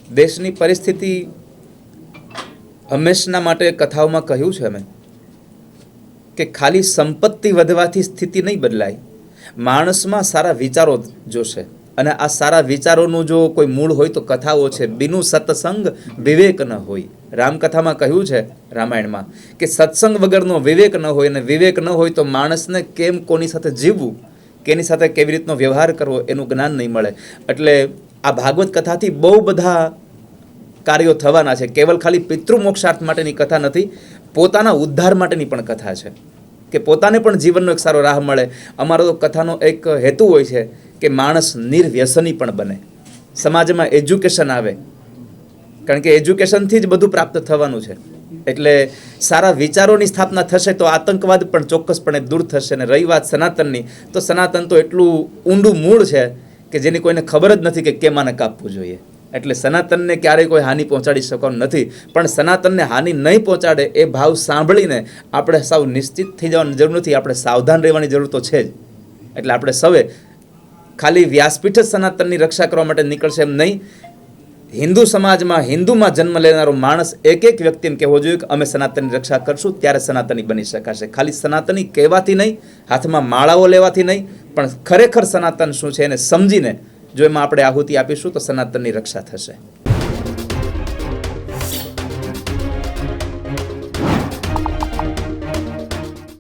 દેશની પરિસ્થિતિ હંમેશના માટે કથાઓમાં કહ્યું છે અમે કે ખાલી સંપત્તિ વધવાથી સ્થિતિ નહીં બદલાય, માણસમાં સારા વિચારો જોશે. અને આ સારા વિચારોનું જો કોઈ મૂળ હોય તો કથાઓ છે. બિનુ સત્સંગ વિવેક ન હોય. રામકથામાં કહ્યું છે રામાયણમાં કે સત્સંગ વગરનો વિવેક ન હોય, અને વિવેક ન હોય તો માણસને કેમ કોની સાથે જીવવું, કેની સાથે કેવી રીતનો વ્યવહાર કરવો એનું જ્ઞાન નહીં મળે. એટલે આ ભાગવત કથાથી બહુ બધા કાર્યો થવાના છે. કેવલ ખાલી પિતૃ મોક્ષાર્થ માટેની કથા નથી, પોતાના ઉદ્ધાર માટેની પણ કથા છે કે પોતાને પણ જીવનનો એક સારો રાહ મળે. અમારો તો કથાનો એક હેતુ હોય છે કે માણસ નિર્વ્યસની પણ બને, સમાજમાં એજ્યુકેશન આવે, કારણ કે એજ્યુકેશનથી જ બધું પ્રાપ્ત થવાનું છે. એટલે સારા વિચારોની સ્થાપના થશે તો આતંકવાદ પણ ચોક્કસપણે દૂર થશે. અને રહી વાત સનાતનની, તો સનાતન તો એટલું ઊંડું મૂળ છે કે જેની કોઈને ખબર જ નથી કે કેમ આને કાપવું જોઈએ. એટલે સનાતનને ક્યારેય કોઈ હાનિ પહોંચાડી શકવાનું નથી, પણ સનાતનને હાનિ નહીં પહોંચાડે એ ભાવ સાંભળીને આપણે સાવ નિશ્ચિત થઈ જવાની જરૂર નથી, આપણે સાવધાન રહેવાની જરૂર તો છે જ. એટલે આપણે સૌએ ખાલી વ્યાસપીઠ જ સનાતનની રક્ષા કરવા માટે નીકળશે એમ નહીં. હિન્દુ સમાજમાં, હિન્દુમાં જન્મ લેનારો માણસ એક એક વ્યક્તિને કહેવો જોઈએ કે અમે સનાતનની રક્ષા કરશું, ત્યારે સનાતની બની શકાશે. ખાલી સનાતની કહેવાથી નહીં, હાથમાં માળાઓ લેવાથી નહીં, પણ ખરેખર સનાતન શું છે એને સમજીને જો એમાં આપણે આહુતિ આપીશું તો સનાતનની રક્ષા થશે.